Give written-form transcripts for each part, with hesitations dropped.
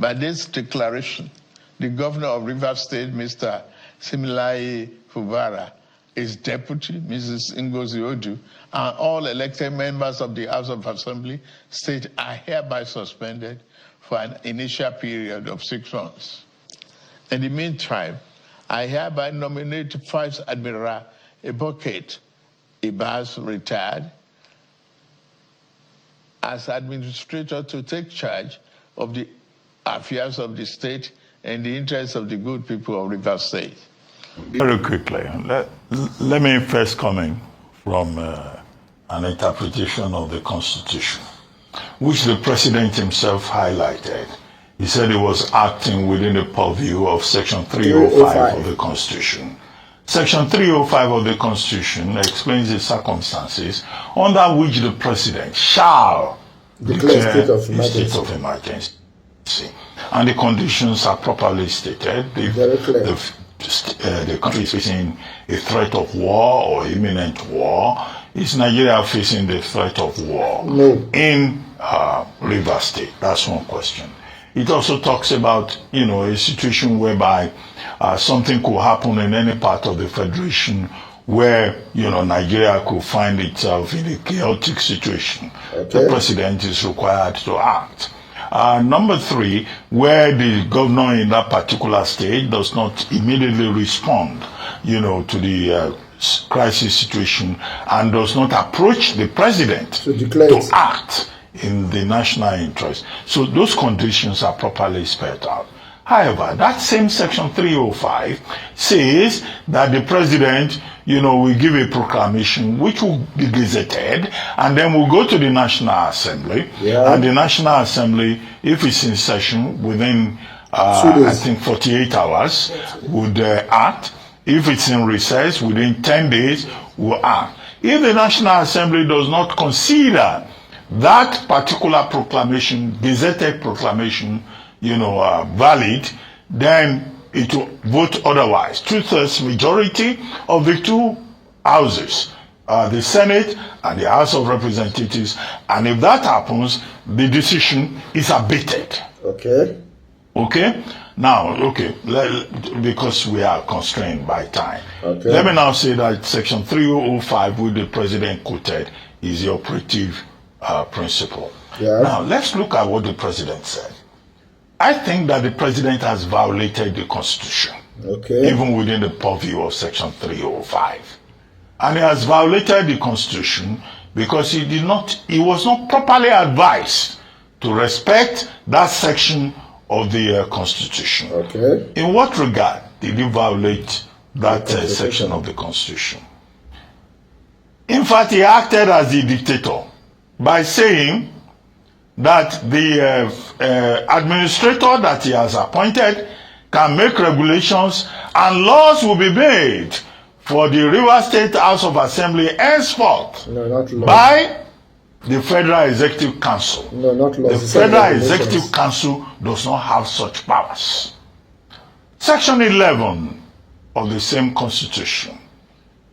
by this declaration, the governor of Rivers State, Mr. Similai Fubara, his deputy, Mrs. Ngozi Odu, and all elected members of the House of Assembly state are hereby suspended for an initial period of 6 months. In the meantime, I hereby nominate Vice Admiral Eboket Ibas, retired, as administrator to take charge of the affairs of the state and the interests of the good people of Rivers State. Very quickly, let me first come in from an interpretation of the Constitution, which the President himself highlighted. He said he was acting within the purview of Section 305 of the Constitution. Section 305 of the Constitution explains the circumstances under which the President shall declare a state of emergency. And the conditions are properly stated. The country is facing a threat of war or imminent war. Is Nigeria facing the threat of war in Rivers State? That's one question. It also talks about, a situation whereby something could happen in any part of the Federation where, Nigeria could find itself in a chaotic situation. The President is required to act. Number 3, where the governor in that particular state does not immediately respond, to the crisis situation and does not approach the President to act in the national interest. So those conditions are properly spelled out. However, that same Section 305 says that the President, will give a proclamation which will be gazetted, and then will go to the National Assembly. And the National Assembly, if it's in session within, I think, 48 hours, would act. If it's in recess, within 10 days, will act. If the National Assembly does not consider that particular proclamation, gazetted proclamation, valid, then it will vote otherwise. 2/3 majority of the two houses, the Senate and the House of Representatives, and if that happens, the decision is abated. Now, because we are constrained by time, let me now say that Section 305, which the President quoted, is the operative principle. Now, let's look at what the President said. I think that the President has violated the Constitution, even within the purview of Section 305. And he has violated the Constitution because he was not properly advised to respect that section of the Constitution. In what regard did he violate that section of the Constitution? In fact, he acted as the dictator by saying that the administrator that he has appointed can make regulations and laws will be made for the Rivers State House of Assembly henceforth by the Federal Executive Council. The Federal Executive Council does not have such powers. Section 11 of the same Constitution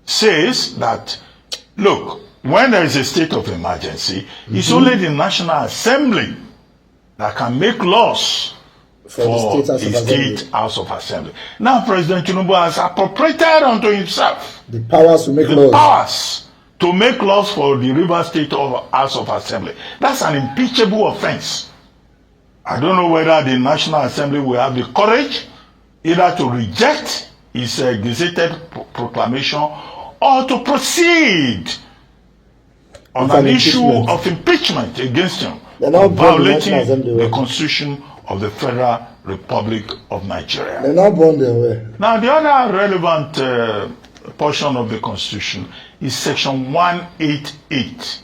says that, look, when there is a state of emergency, it's only the National Assembly that can make laws for the State House of Assembly. Now, President Tinubu has appropriated unto himself the powers to make laws for the Rivers State House of Assembly. That's an impeachable offense. I don't know whether the National Assembly will have the courage either to reject his gazetted proclamation or to proceed on an issue of impeachment against him, violating the Constitution of the Federal Republic of Nigeria. Now, the other relevant portion of the Constitution is Section 188.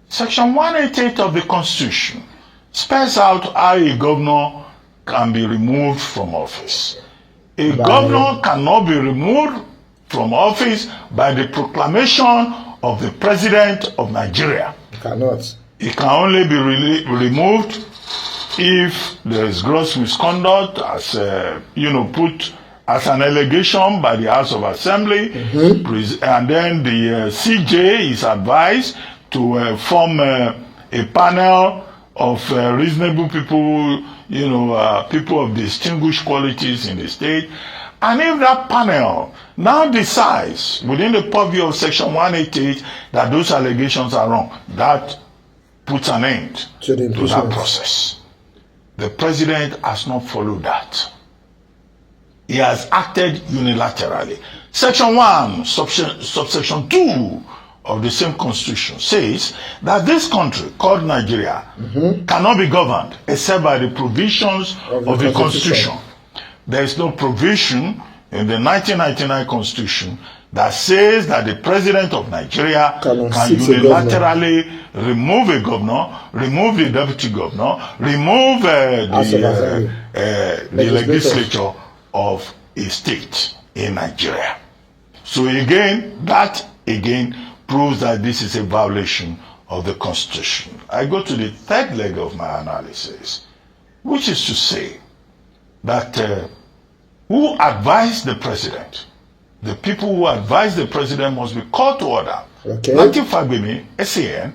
Section 188 of the Constitution spells out how a governor can be removed from office. A governor cannot be removed from office by the proclamation of the President of Nigeria. It can only be removed if there is gross misconduct, as put as an allegation by the House of Assembly, and then the CJ is advised to form a panel of reasonable people, people of distinguished qualities in the state. And if that panel now decides within the purview of Section 188 that those allegations are wrong, that puts an end to that process. The president has not followed that. He has acted unilaterally. Section 1, subsection 2 of the same constitution says that this country called Nigeria cannot be governed except by the provisions of the constitution. There is no provision in the 1999 constitution that says that the president of Nigeria can unilaterally remove a governor, remove the deputy governor, remove the legislature of a state in Nigeria. So again, that proves that this is a violation of the constitution. I go to the third leg of my analysis, which is to say that who advised the president? The people who advise the president must be called to order. Okay. Lateef Fagbemi, SAN,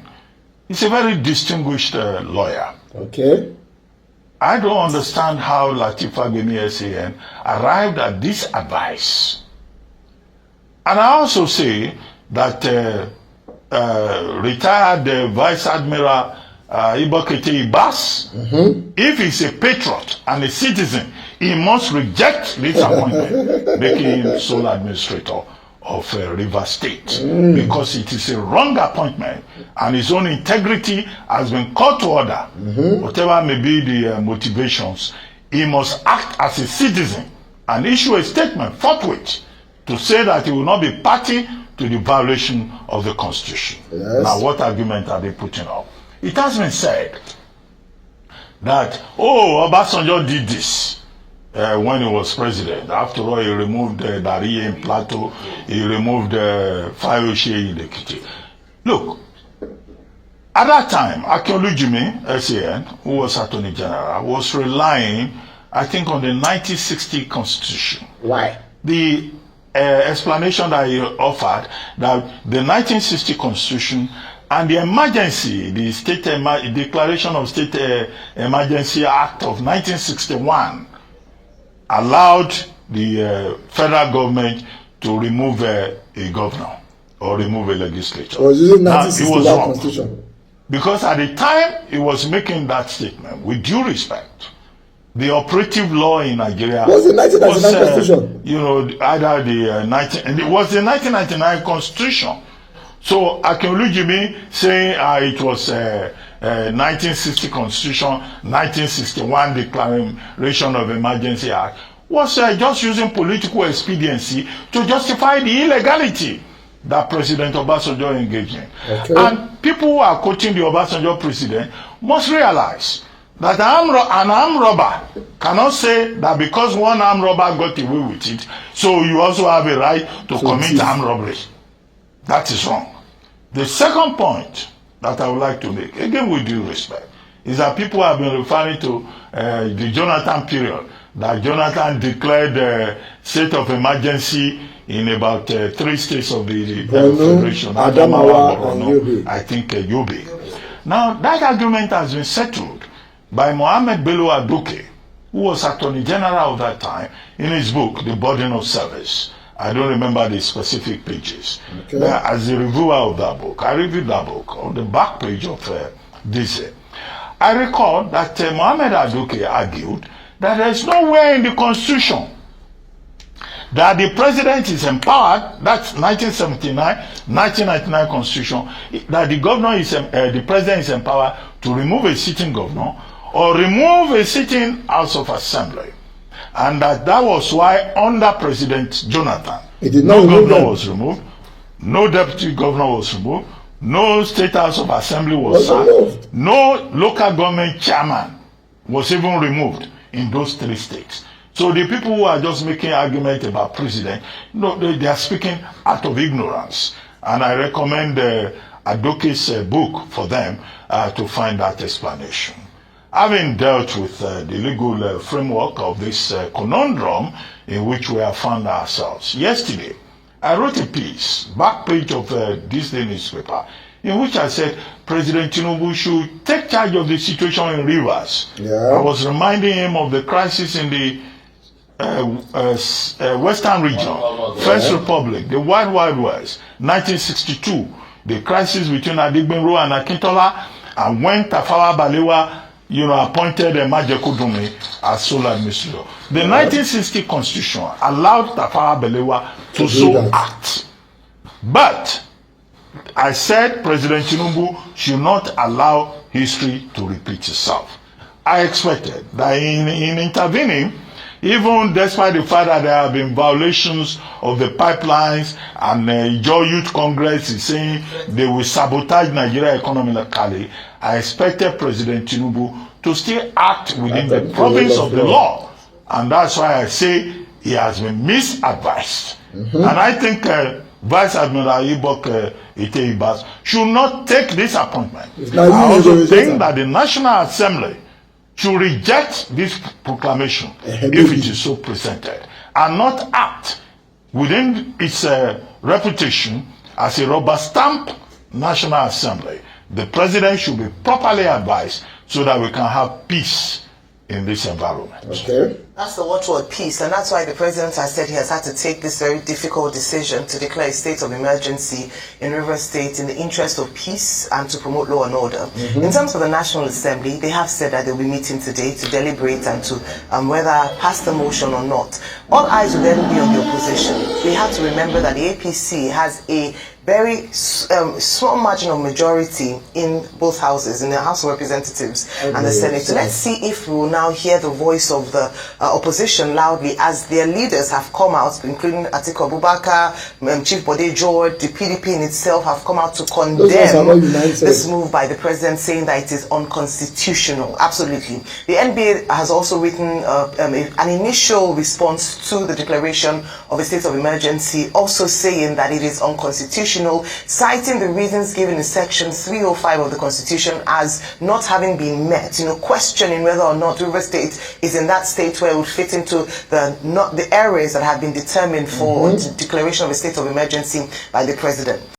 is a very distinguished lawyer. Okay. I don't understand how Lateef Fagbemi, SAN, arrived at this advice. And I also say that retired Vice Admiral Ibokete Ibas, if he's a patriot and a citizen, he must reject this appointment, making him sole administrator of Rivers State, because it is a wrong appointment and his own integrity has been called to order. Whatever may be the motivations, he must act as a citizen and issue a statement forthwith to say that he will not be party to the violation of the constitution. Yes. Now, what argument are they putting up? It has been said that, Obasanjo did this when he was president. After all, he removed Dari in Plateau, he removed Fayose in Ekiti. Look, at that time, Akinolu Jimi, SAN, who was Attorney General, was relying, I think, on the 1960 Constitution. Why? The explanation that he offered, that the 1960 Constitution and the emergency, the Declaration of State Emergency Act of 1961 allowed the federal government to remove a governor or remove a legislature. Was it now, it was wrong. Constitution? Because at the time he was making that statement, with due respect, the operative law in Nigeria was the 1999 Constitution. Either the it was the 1999 Constitution. So Akinolu Jimi saying it was 1960 Constitution, 1961 Declaration of Emergency Act was just using political expediency to justify the illegality that President Obasanjo engaged in. Okay. And people who are quoting the Obasanjo president must realize that an armed robber cannot say that because one armed robber got away with it, so you also have a right to commit armed robbery. That is wrong. The second point that I would like to make, again with due respect, is that people have been referring to the Jonathan period, that Jonathan declared state of emergency in about 3 states of the Federation, Adamawa, and Yobe. I think Yobe. Now, that argument has been settled by Mohammed Bello Aduke, who was Attorney General of that time, in his book, The Burden of Service. I don't remember the specific pages. Okay. But as a reviewer of that book, I reviewed that book on the back page of this. I recall that Mohammed Aduke argued that there is nowhere in the Constitution that the president is empowered, that's 1979, 1999 Constitution, that the governor is, the president is empowered to remove a sitting governor or remove a sitting House of Assembly. And that was why under President Jonathan, no governor was removed, no deputy governor was removed, no state House of Assembly was sacked, no local government chairman was even removed in those 3 states. So the people who are just making argument about president, they are speaking out of ignorance. And I recommend Adoke's book for them to find that explanation. Having dealt with the legal framework of this conundrum in which we have found ourselves, yesterday I wrote a piece, back page of this day newspaper, in which I said President Tinubu should take charge of the situation in Rivers. Yeah. I was reminding him of the crisis in the Western region, First Republic, the Wild West, 1962, the crisis between Adigbenro and Akintola, and when Tafawa Balewa, appointed Majekudumi as sole administrator. The 1960 Constitution allowed Tafawa Balewa to so act. But I said President Tinubu should not allow history to repeat itself. I expected that in intervening, even despite the fact that there have been violations of the pipelines, and Joe Youth Congress is saying they will sabotage Nigeria economically, I expected President Tinubu to still act within the province of the law. And that's why I say he has been misadvised. And I think Vice Admiral Ibok Iteibas should not take this appointment. I also think that the National Assembly should reject this proclamation if it is so presented, and not act within its reputation as a rubber stamp National Assembly. The President should be properly advised so that we can have peace in this environment. Okay. That's the watchword, peace, and that's why the President has said he has had to take this very difficult decision to declare a state of emergency in Rivers State in the interest of peace and to promote law and order. In terms of the National Assembly, they have said that they'll be meeting today to deliberate and to whether pass the motion or not. All eyes will then be on the opposition. We have to remember that the APC has a very small margin of majority in both houses, in the House of Representatives and the Senate. So let's see if we will now hear the voice of the opposition loudly as their leaders have come out, including Atiku Abubakar, Chief Bode George, the PDP in itself have come out to condemn this move by the President, saying that it is unconstitutional. Absolutely. The NBA has also written an initial response to the declaration of a state of emergency, also saying that it is unconstitutional, citing the reasons given in Section 305 of the Constitution as not having been met, questioning whether or not Rivers State is in that state where it would fit into the areas that have been determined for declaration of a state of emergency by the President.